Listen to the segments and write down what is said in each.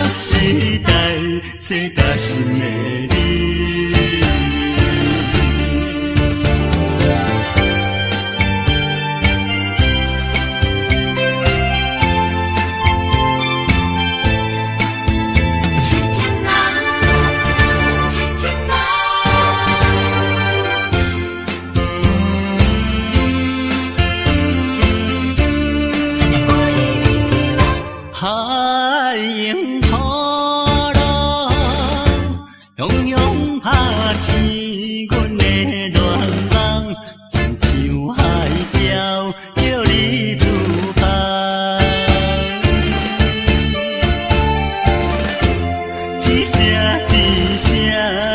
时代，这担心的你。海迎土浪，汹涌拍起阮的恋梦，亲像海鸟叫你出航。一声一声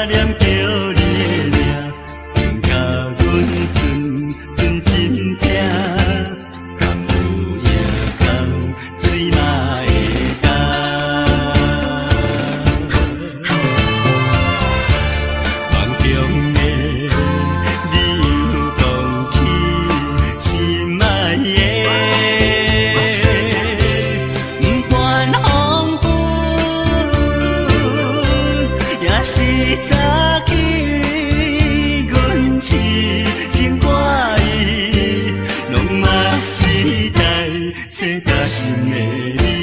念叫你的名，令甲阮存心痛。敢有夜空吹嘛？这担心的你。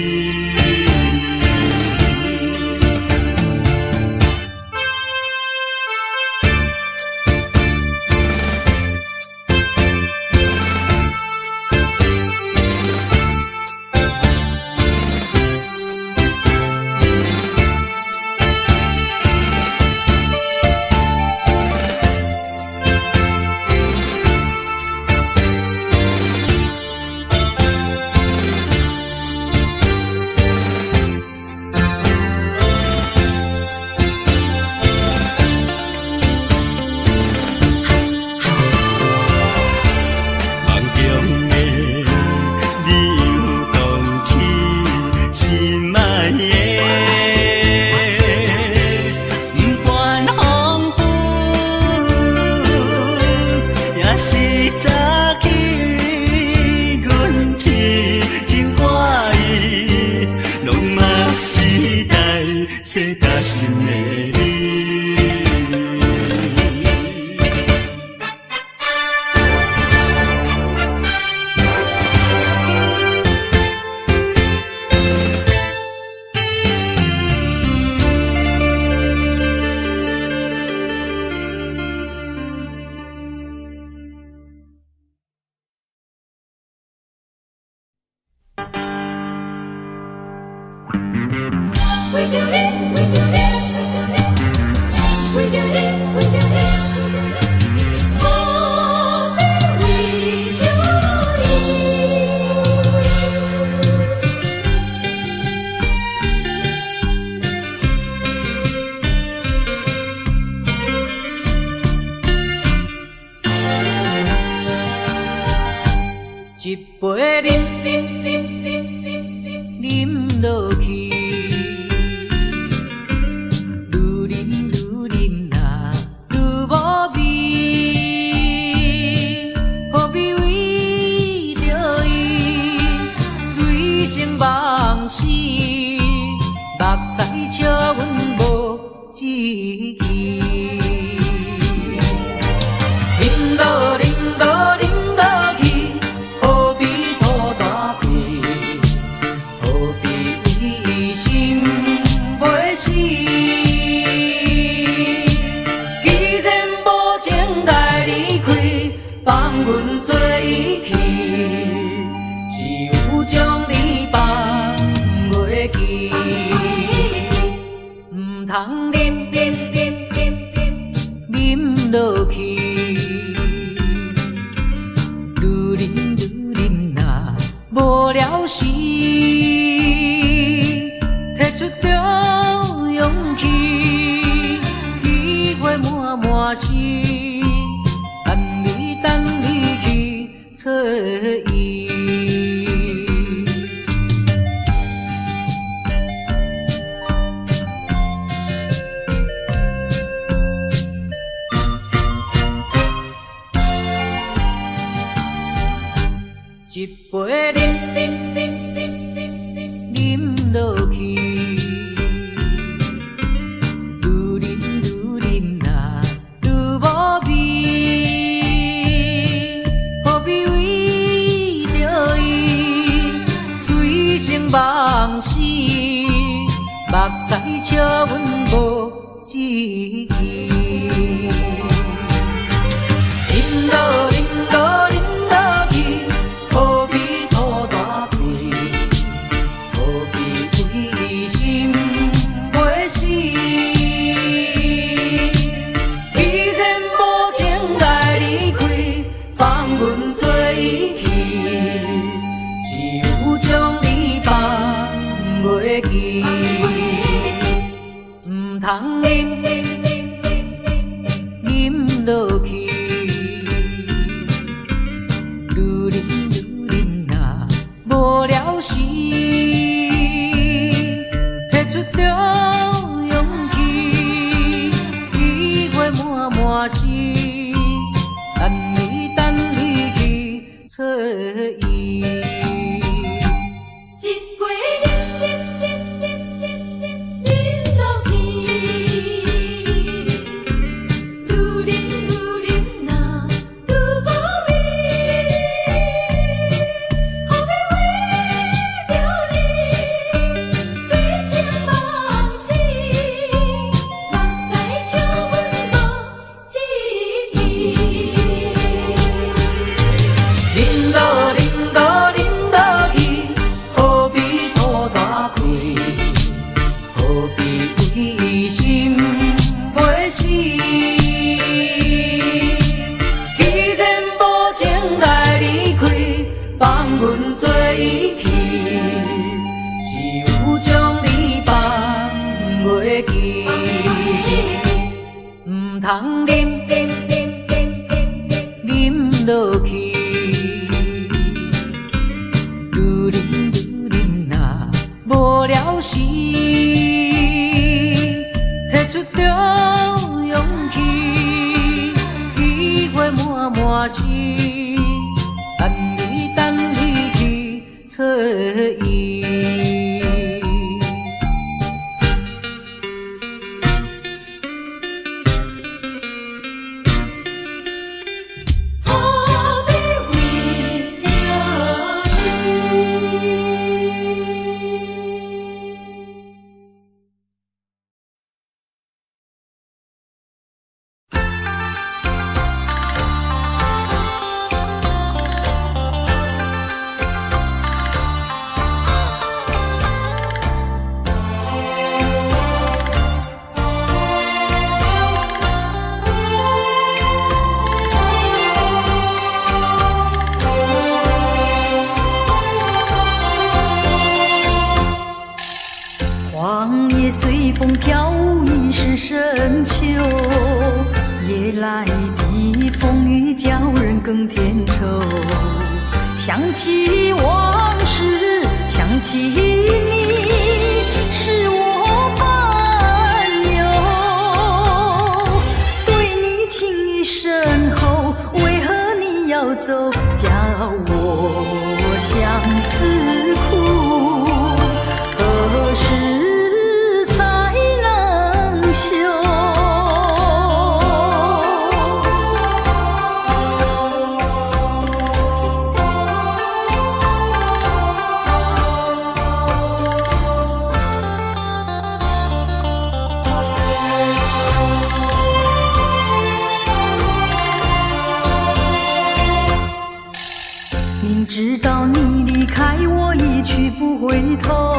这担心的你。We do it, we do it, we do it, we do it. Oh, we do it. 一杯饮落去。目屎笑阮无志气，饮落饮落饮落去，何必吐大鼻？何必为心袂死？既然无情来离开，放阮做伊去，只有将你放袂记。通饮落去，愈饮若无聊时，摕出着勇气，机会满心，等你去找伊。一杯饮落去，屎笑阮无志气。饮落饮落饮落去，何必土大地？何必为心袂死？既然无情来离开，放阮做伊去，只有将你放袂记。唔通饮饮落去。无聊时，摕出着勇气，机会满满是，等你去找伊。通饮饮落去，愈啉若无聊时，摕出着勇气，机会满满是，等你去找伊。随风飘，已是深秋。夜来的风雨叫人更添愁。想起往事，想起你，使我烦忧。对你情意深厚，为何你要走？叫我相思苦，何时？知道你离开我一去不回头，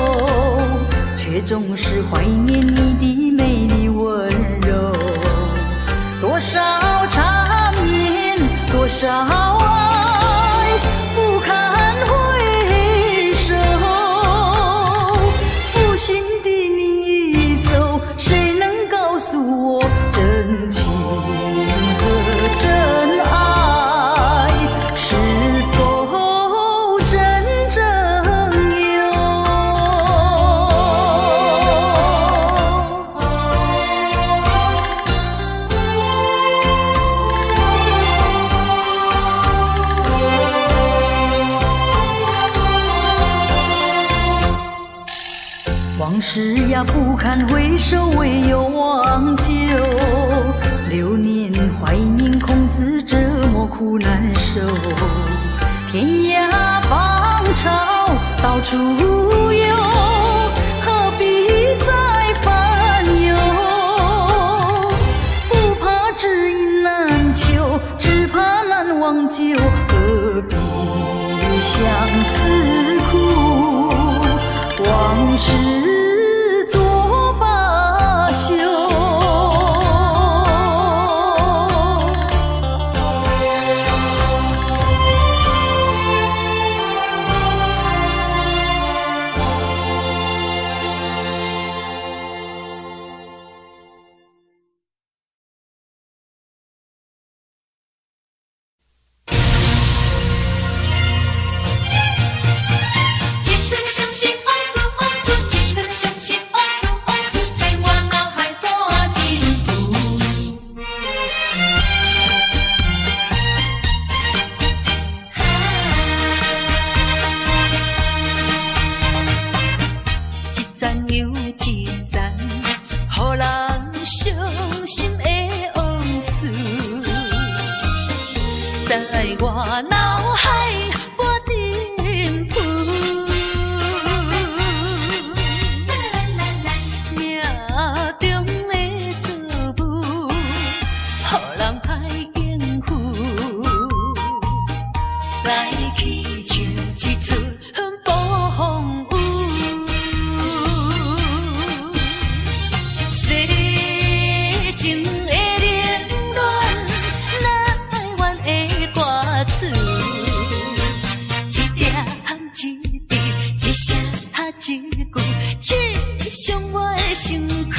却总是怀念你的美丽温柔。多少缠绵，多少爱，不堪回首。负心的你一走，谁能告诉我真情和真爱是否？往事呀不堪回首，唯有忘旧。流年怀念，空自折磨苦难受。天涯芳草到处有，何必再伤心的往事，在我脑海不停浮。命中的错误，予人歹应付，来去像一出暴风雨。世情的冷暖，哪会怨的歌词？一点一滴，一声一句，刺伤我的身躯。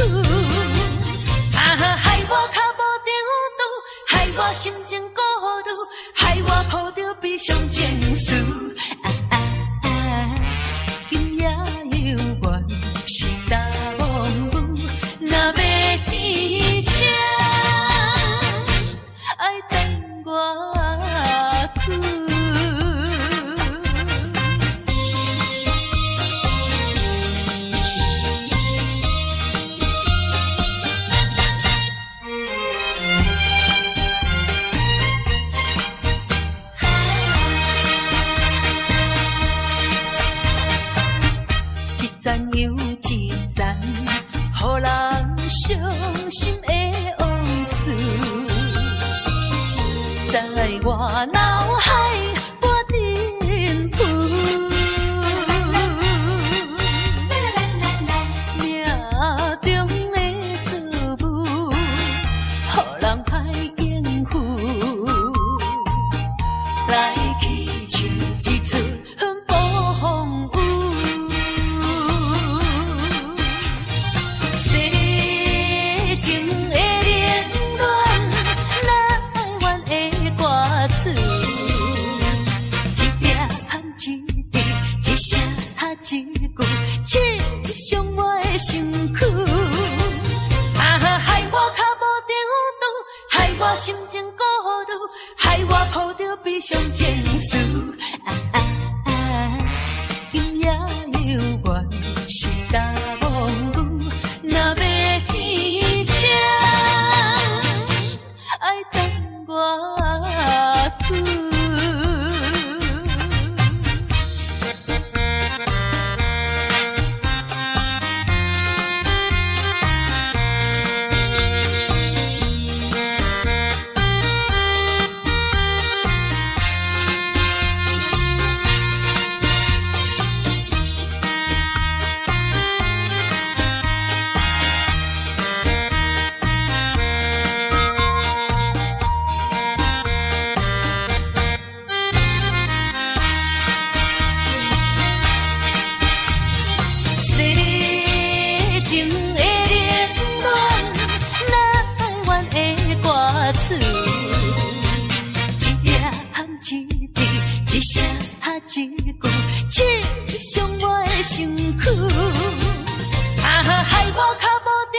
害我脚无定路，害我心情孤独，害我抱着悲伤情绪。今夜犹原是大梦雾，若要天晴，爱等我去。一站又一站，予人伤心的往事，在我脑海不停浮。命中的错误，予人歹应付，来去像一出暴风雨。情的冷暖，哪会怨的歌词？一点一滴，一声一句，刺伤我的身躯。害我脚无定路，害我心情孤独，害我抱着悲伤情绪。今夜犹原是大梦雾，若要天晴，爱等我去。情的冷暖，哪会怨的歌词？一点一滴，一声一句，刺伤我的身躯。害我脚无定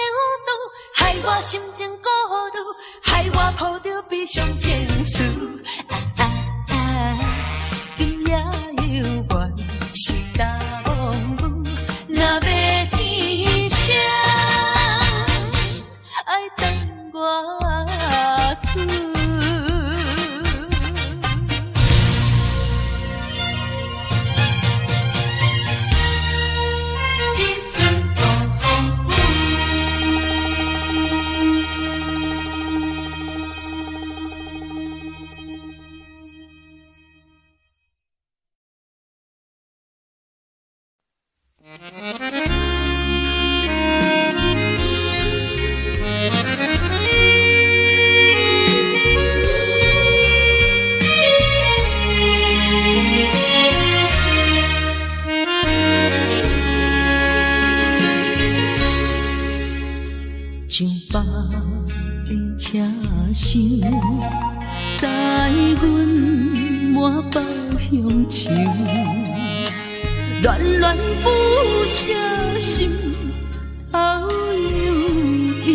路，害我心情孤独，害我抱着悲伤情绪。今夜犹原是大梦雾，若要天晴，爱等我去。像北的车声，载阮满北乡愁，恋恋不舍心头悠悠，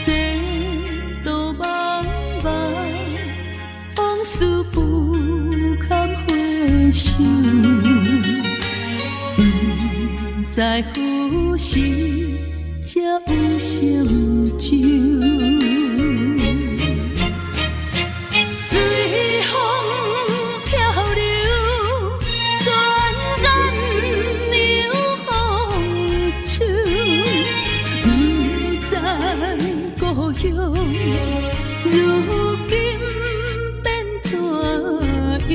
这道茫茫往事不堪回首。在何时才有成就？随风飘流，转眼流风手，不知故乡如今变怎样？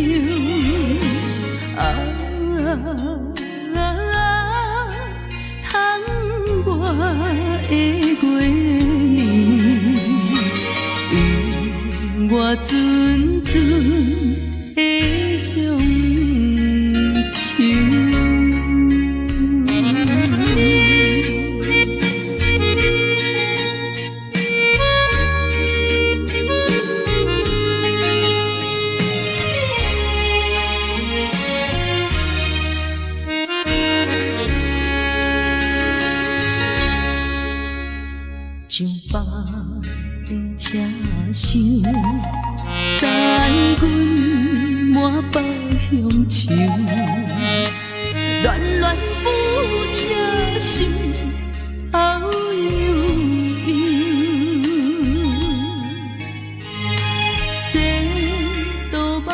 我阵阵的乡愁。像北的车厢，载阮满北乡愁，恋恋不舍心头悠悠。这道茫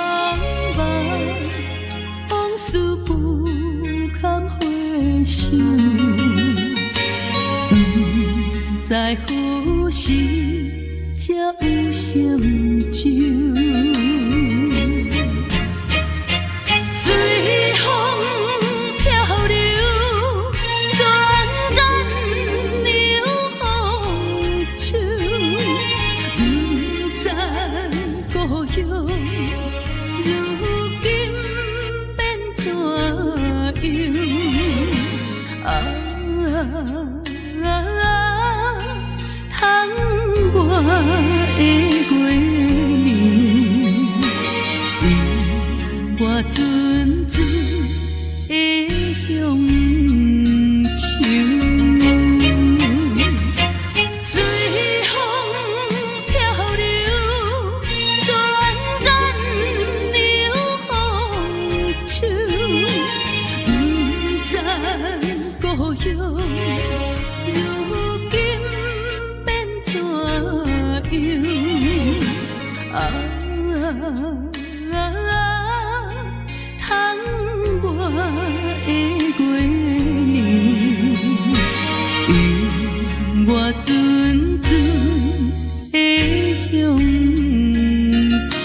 茫往事不堪回首。在何时才有成就？随风飘流，转眼流风手，不知故乡如今变怎样？我的月亮，我阵阵的乡愁。随风飘流，转眼流风手，不知故乡如今变怎我的月亮，我阵阵的乡愁。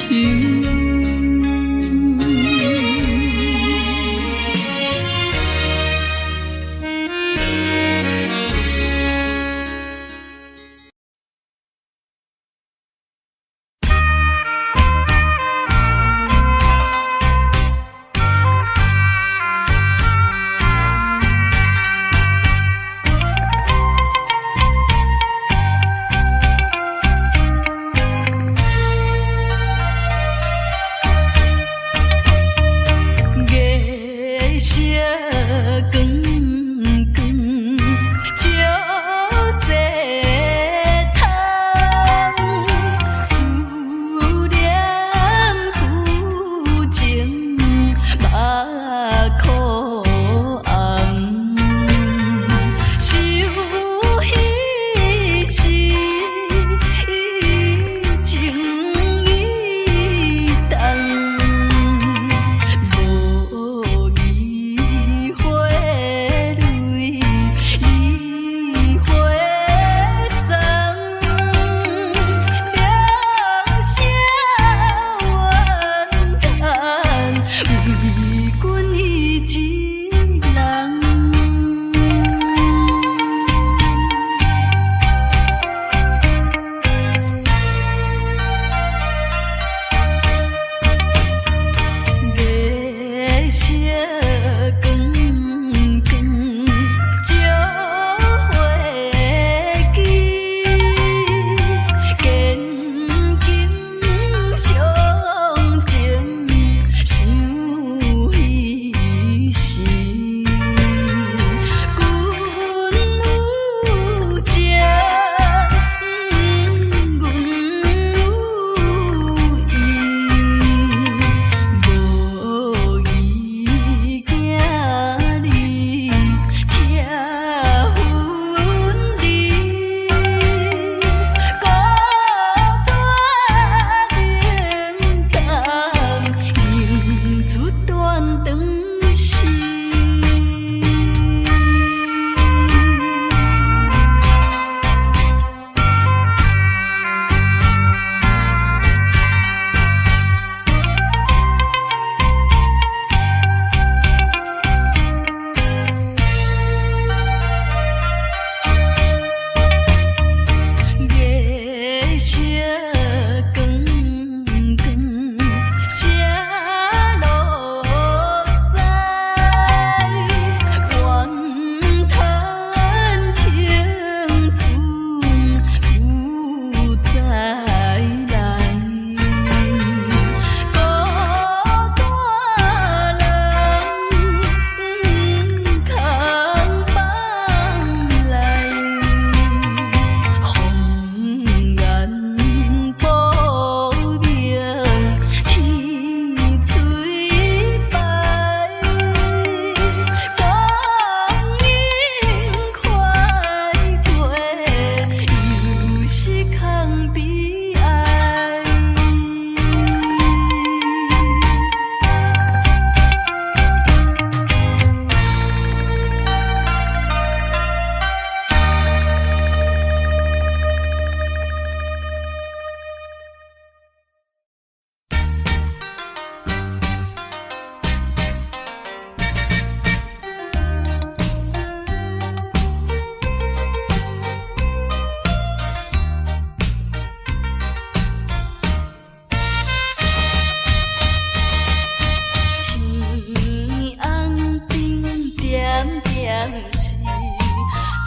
是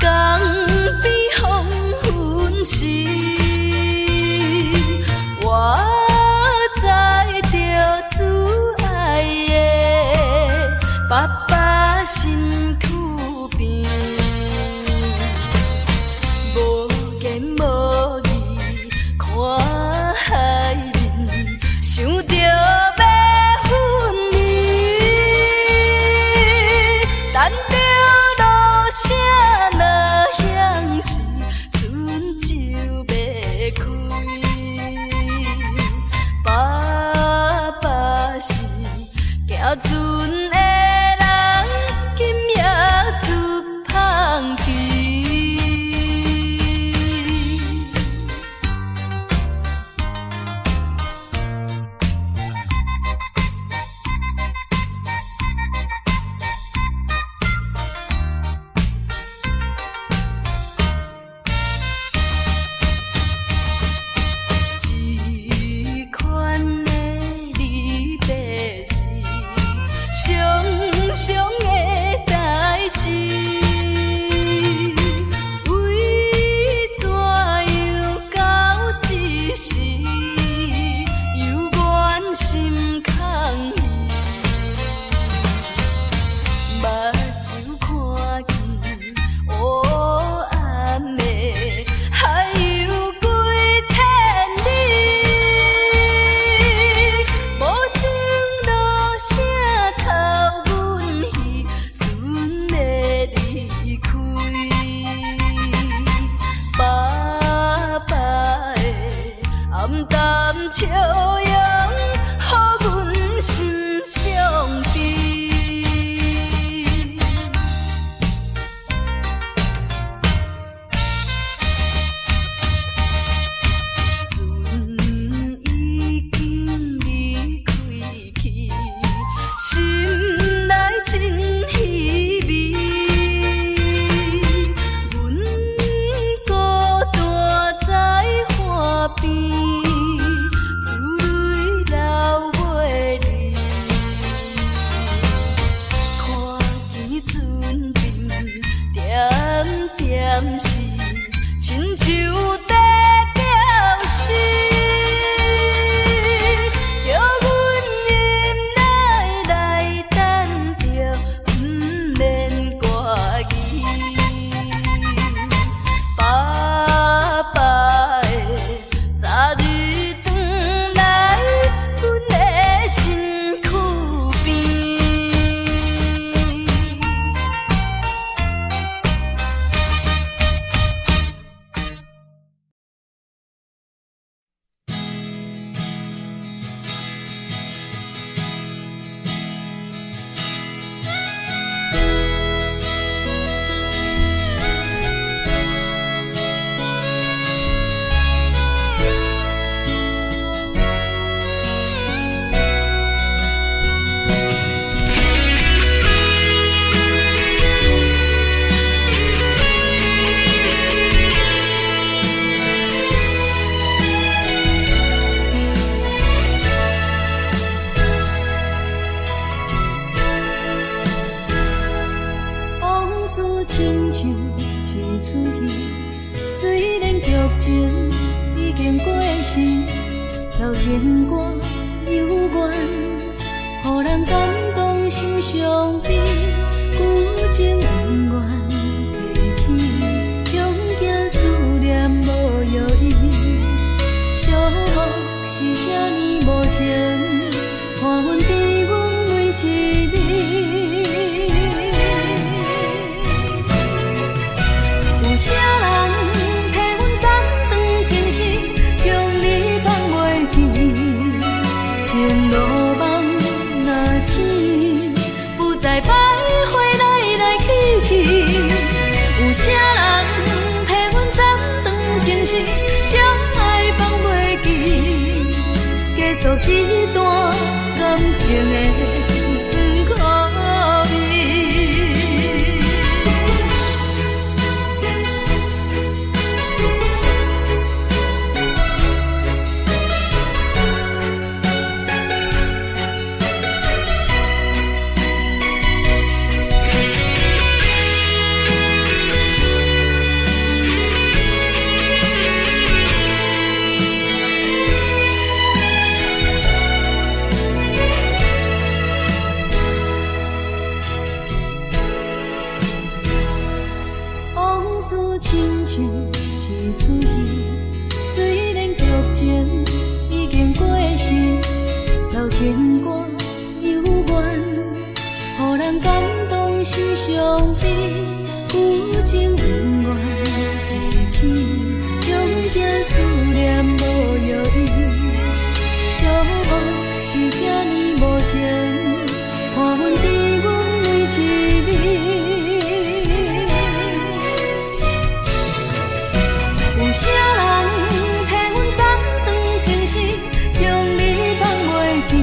江边黄昏时，我知着挚爱的爸爸身躯边，无言无语看海面，想着要分离，等着落声若响时，船就要开。爸爸是行船的人，今夜出芳气。这款的离别是常常的代志，为怎样到这时，犹原心空虚，目睭看见黑暗的海有几千里，无情落声透阮耳，船要离开。爸爸的暗淡笑容，予阮心伤悲。船已经离开去，心内真稀微。阮孤单在岸边，珠泪流袂离。看见船边点点是亲像在表示，叫阮忍耐来等着，不免挂疑。爸爸的早日转来，阮的身躯边。往事亲像一出戏，虽然剧情已经过时，老情歌犹原，予人感动心伤悲。旧情恩怨提起，恐惊思念无药医。寂寞是这呢无情，看阮伫阮每一日。有啥人替阮暂断情丝，将你放袂记？前路梦若醒，不再徘徊来来去去。有啥人替阮暂断情丝，将爱放袂记？结束一段感情的酸苦味。亲像一出戏，虽然剧情已经过时，老情歌犹原，予人感动心伤悲，旧情永远提起，中间思念无药医，寂寞是这呢无情，看阮伫阮每一暝。有啥人替阮斩断情丝，将你放袂记？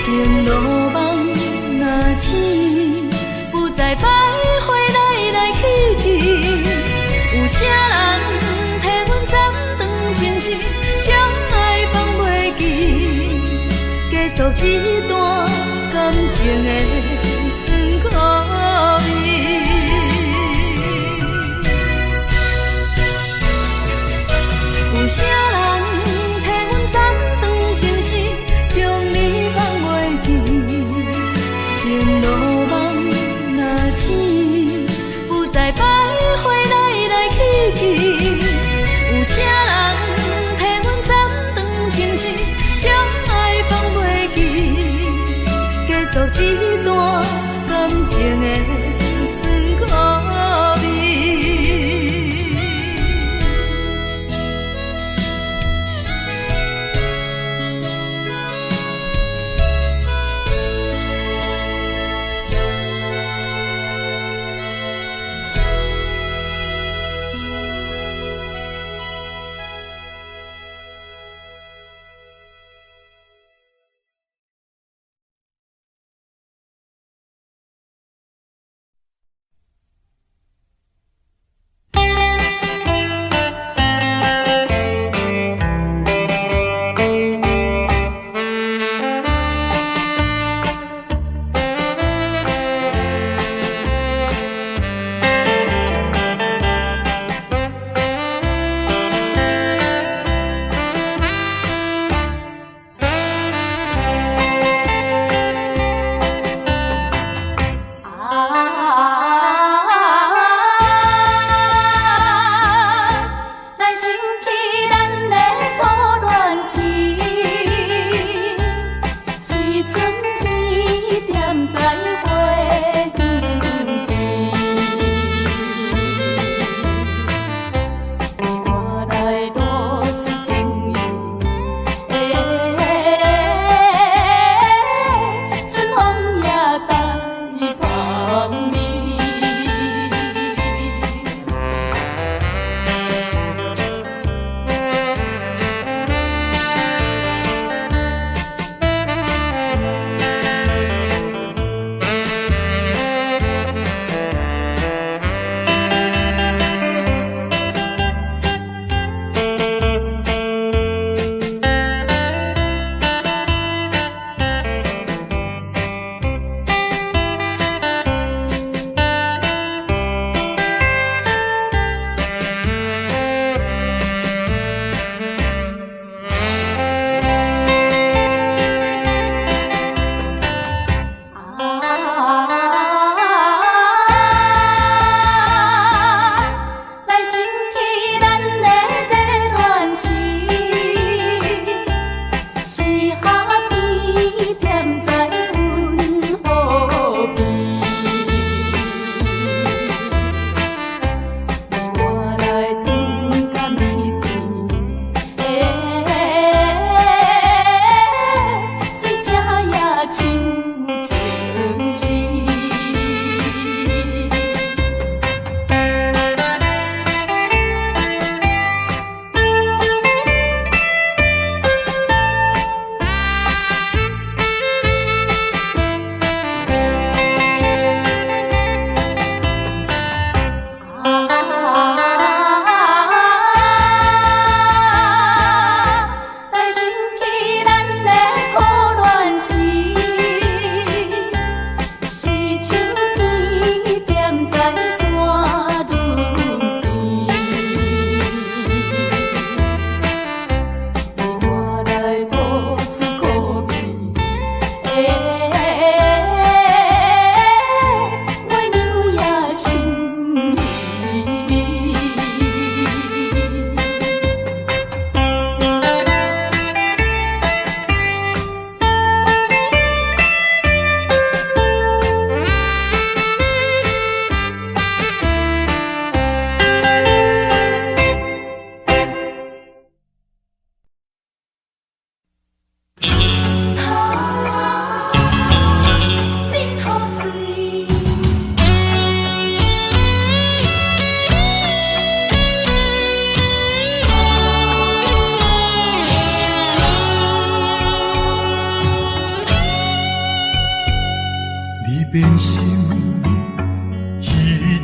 情路梦若醒，不再徘徊来来去去。有啥人替阮斩断情丝，将爱放袂记？结束这段感情的酸苦味。有啥人替阮斩断情丝，将你放袂记？情路梦若醒，不再徘徊来来去去。有啥人替阮斩断情丝，将爱放袂记？结束这段感情的。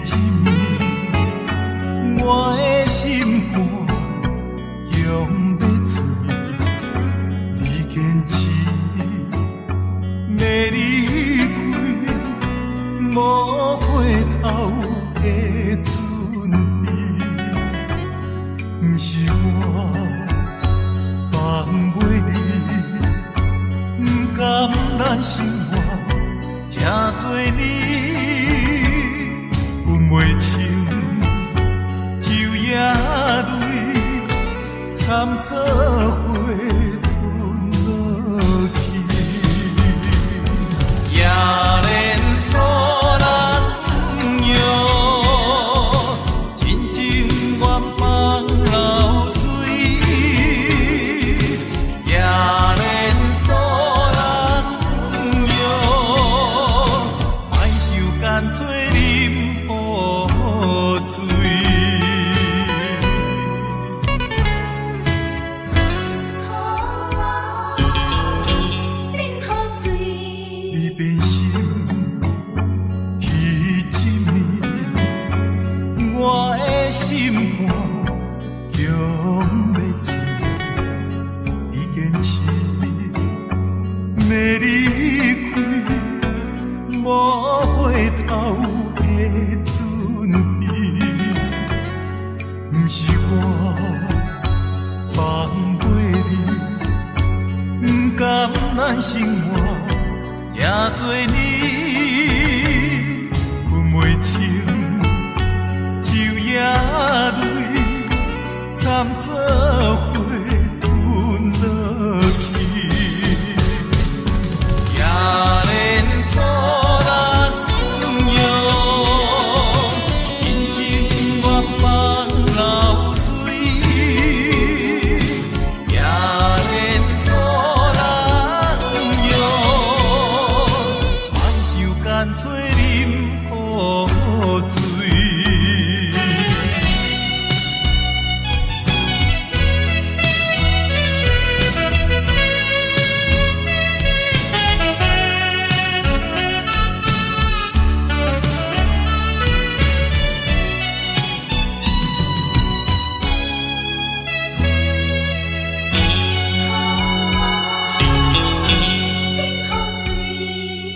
一暝，我的心肝强要碎，你坚持要离开，无回头的准备，不是我放袂你，不甘咱生活这多年，分袂清酒也泪，惨做伙吞落去，也连锁咱朋友，真情愿放流水，也连锁咱朋友，莫受干脆啉雨水。你变心，彼一暝，我的心肝强要碎，你坚持要离开，无回头的准备，不是我放袂你，不甘咱生活也多年，分袂清酒也泪，惨做伙吞落去，也连锁咱朋友，真情愿放流水，也连锁咱朋友，莫受干脆啉雨水。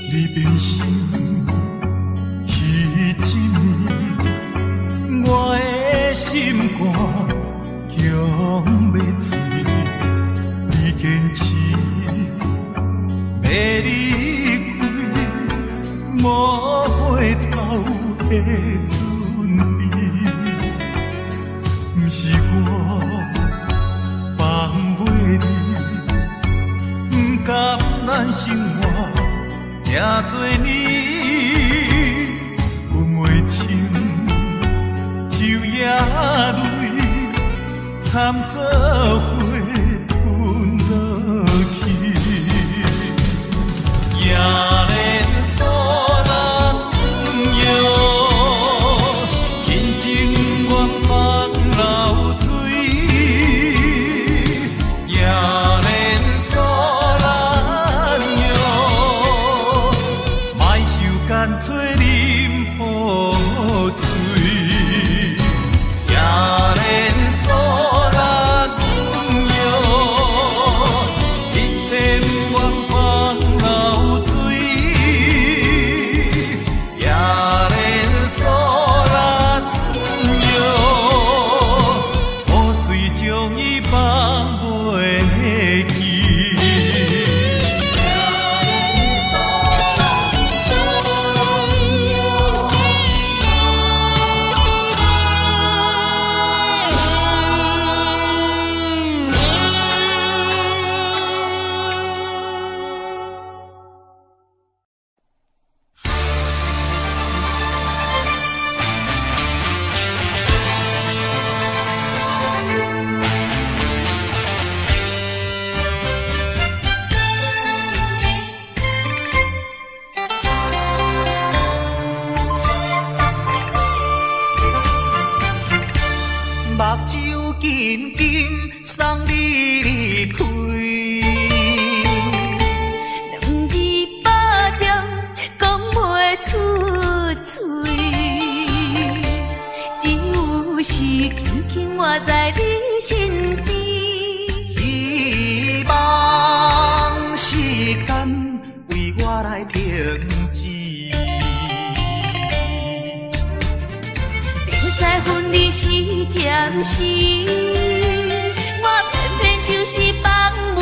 你变心，彼一暝，我的心肝强要碎，你坚持要离开，无回头的准备，不是我放袂你，不甘咱生活这多年，分袂清酒也泪，惨做伙吞落去，也连锁咱朋友，真情愿放流水，也连锁咱友，莫受干脆啉雨水，也连锁咱朋是轻轻活在你身边。希望时间为我来停止。明知分离是暂时，我偏偏就是放袂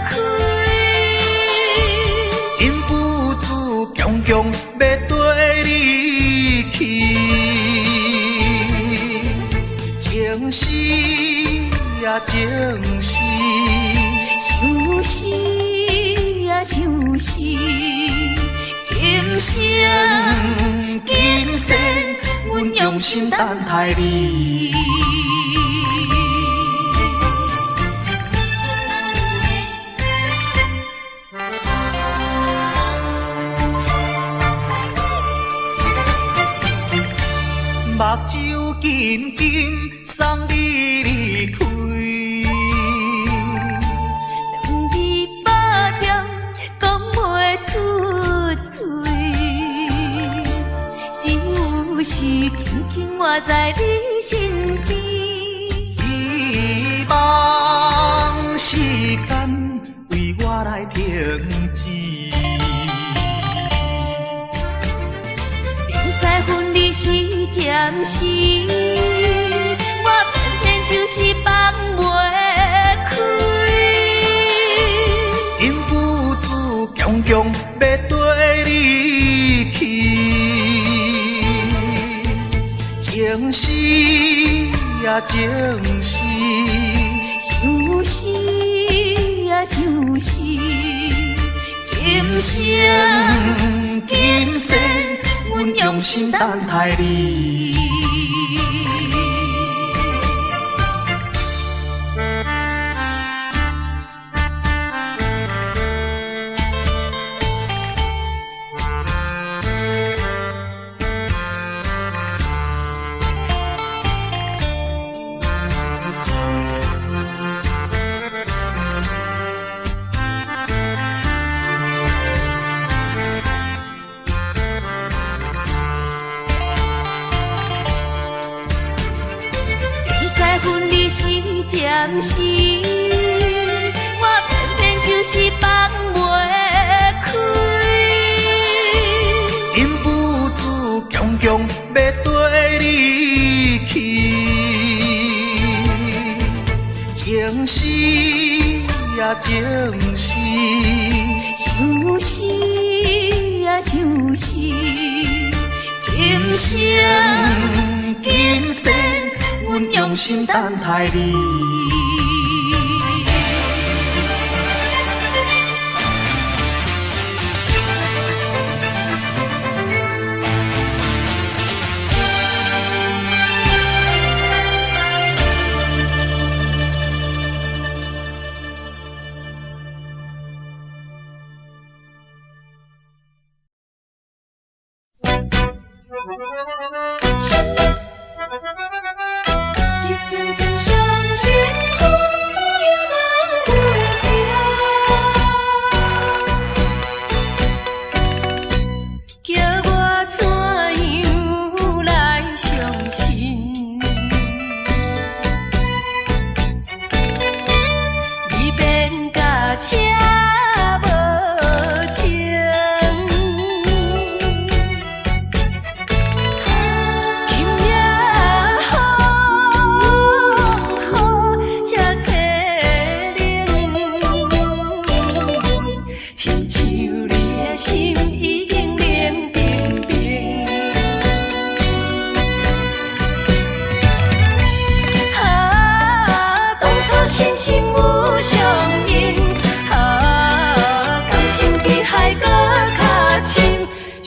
开。因父子强强要跟你去，情是啊情是，想是啊想是，今生今生阮用心等待你。目睭紧紧送你离开，两字百点讲袂出嘴，只有是轻轻活在你身边。希望时间为我来停止。明知分离是暂时，我偏偏就是放袂开。因父子强强要跟你去，情是啊情是，想是啊想是，今生今生阮用心等待你。暂时，我偏偏就是放袂开。因父子强强要跟你去，情是啊情是，想是啊想是，今生今生阮用心等待你。一阵阵伤心风又来袂停，叫我怎样来相信？你变甲车无情。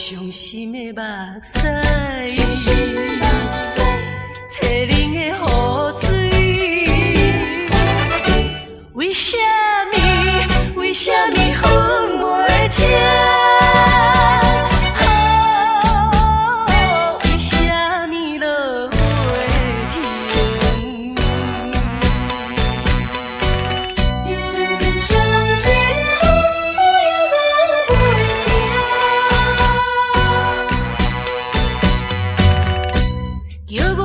伤心的目屎，淬冷的雨水，为什么分袂清？为什么落袂停？一阵阵伤心风又来袂停。叫我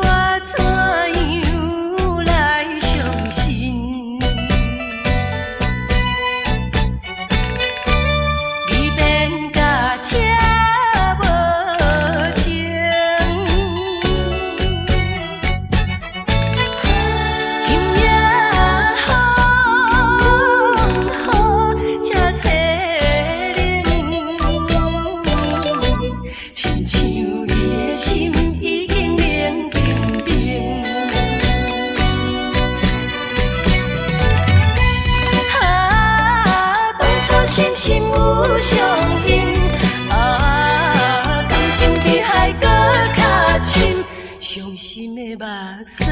的目屎，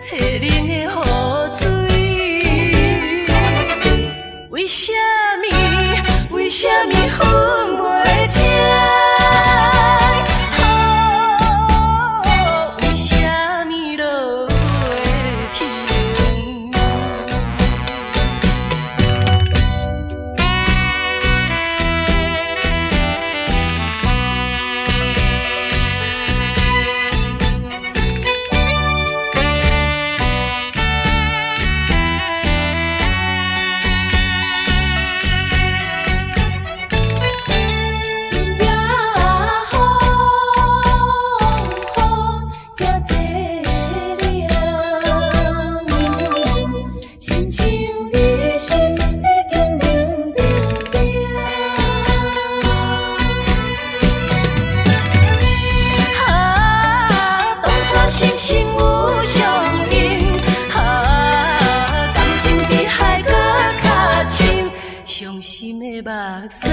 淬冷的雨水。为什么？为什么分袂清？为什么落袂停？伤心的目屎，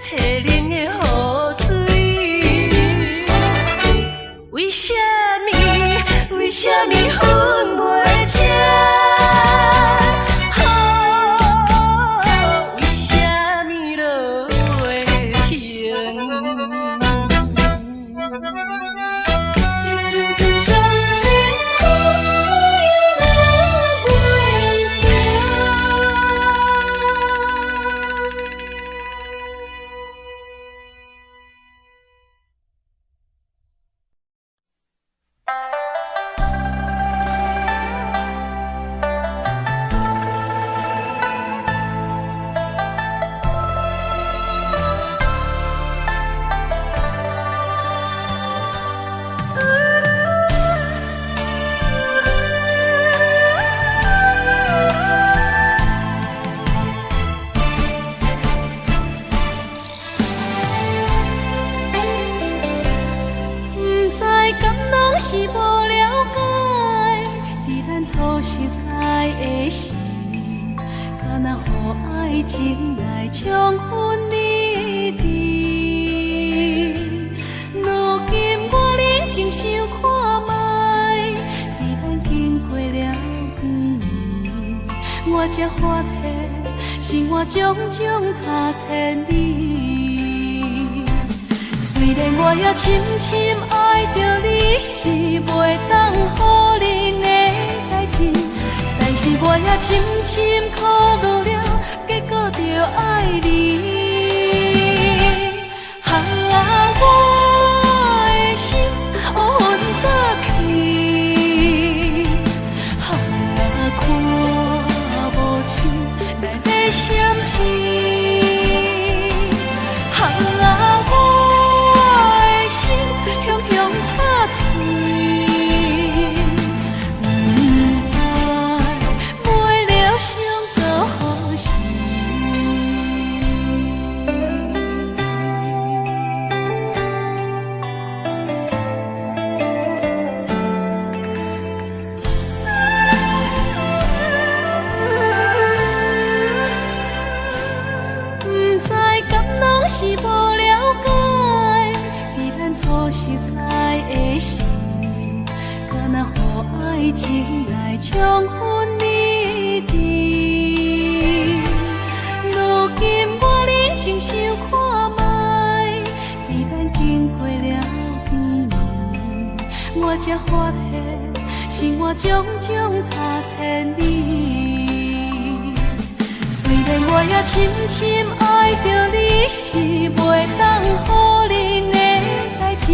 淬冷的雨水。为什么？为什么分袂清？为什么落袂停？是无了解，伫咱初识识的时，敢若予爱情来冲昏你智。如今我认真想看卖，伫咱经过了几年，我才发现生活种种差千里。虽然我也深深爱着你，是袂当予人的代志，但是我也深深苦恼了，结果着爱你。我的心乌云早起，看无像来要闪失。是无了解，伫咱初识识的时，敢若予爱情来冲昏你智。如今我认真想看卖，伫咱经过了几年，我才发现生活种种差千里。虽然我也深深爱着你，是袂当予人的代志，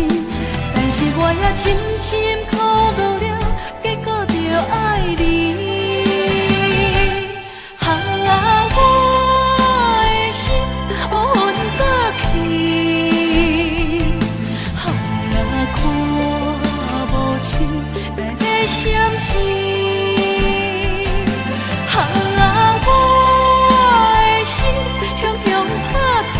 但是我也深深苦恼了，结果着爱你。我的心乌云早起，看无像来要闪失。我的心汹汹打碎。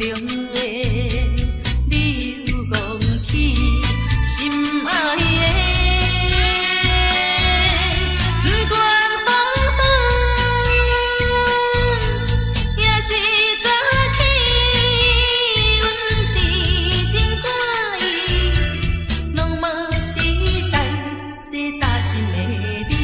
中的你又讲起心爱的，不管风雨也是早起，阮是真欢喜，拢嘛是等是大心的你。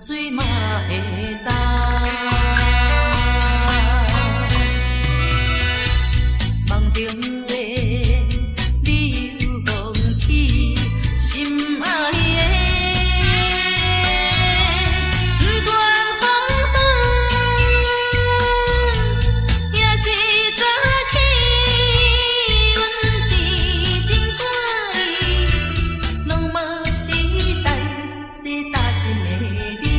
水嘛会干，梦中的你又讲起心爱的，不管风雨也是早起，阮是真欢喜，拢嘛是等是大心的你。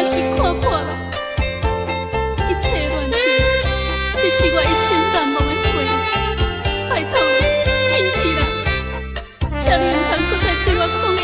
是看破了一切乱情，这是我一生难忘的回忆。拜托你，天气啦，请你唔通再对我放纵。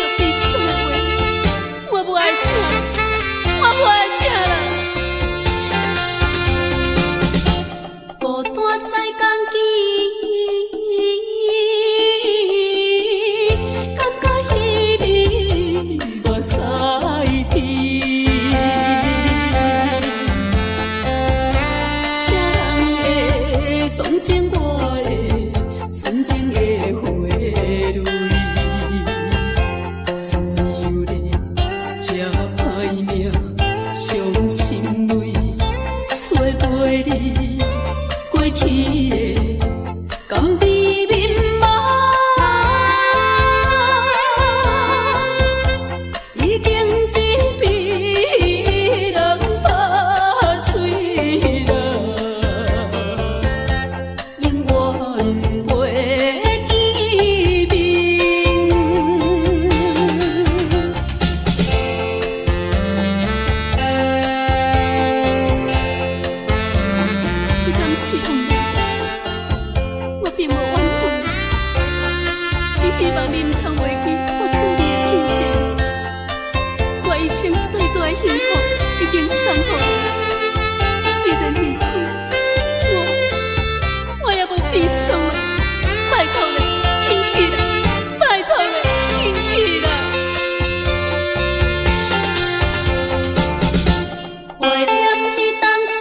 唔通忘记我对你的亲情。我一生最大的幸福已经送予你，虽然离开，我也无悲伤啊！拜托你，兴起啦！拜托你，兴起啦！怀念起当时。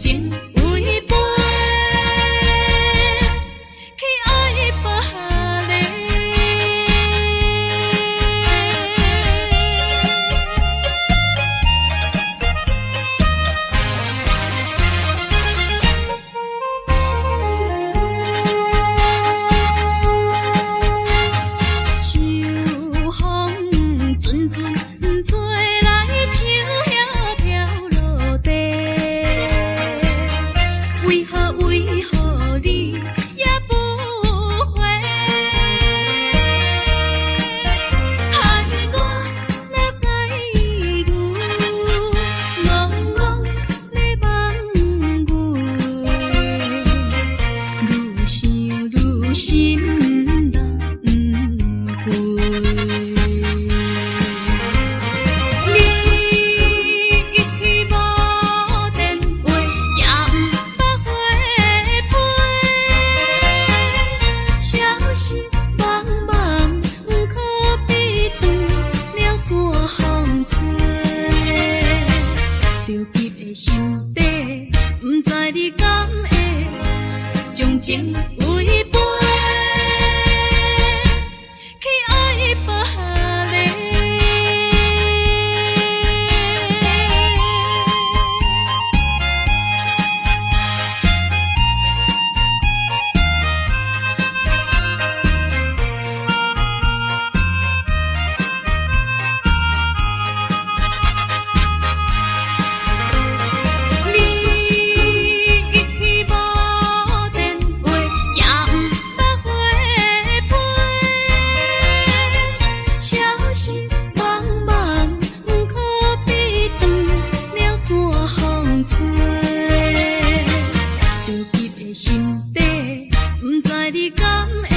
情为陪，去爱别离。心底，不知你敢会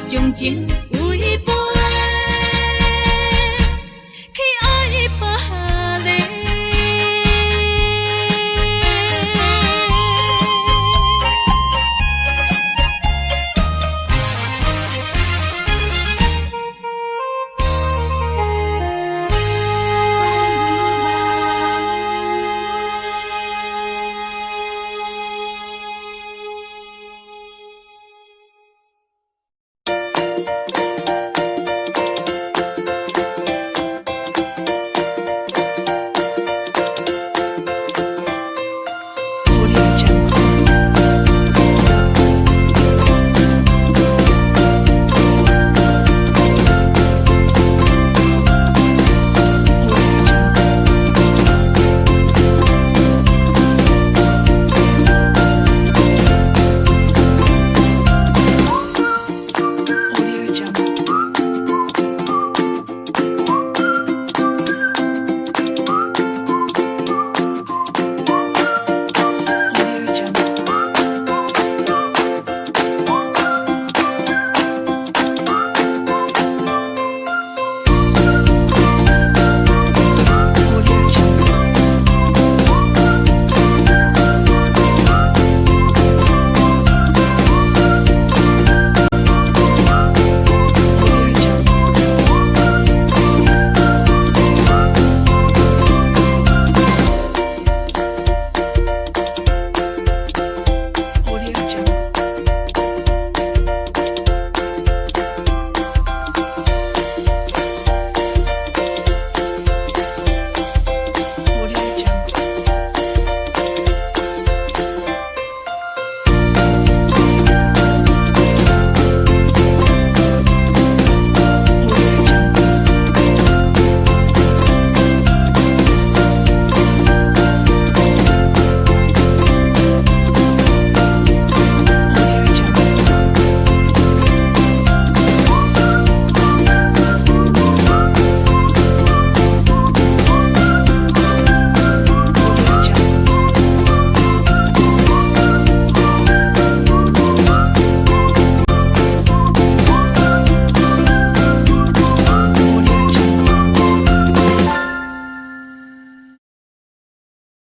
将情为陪。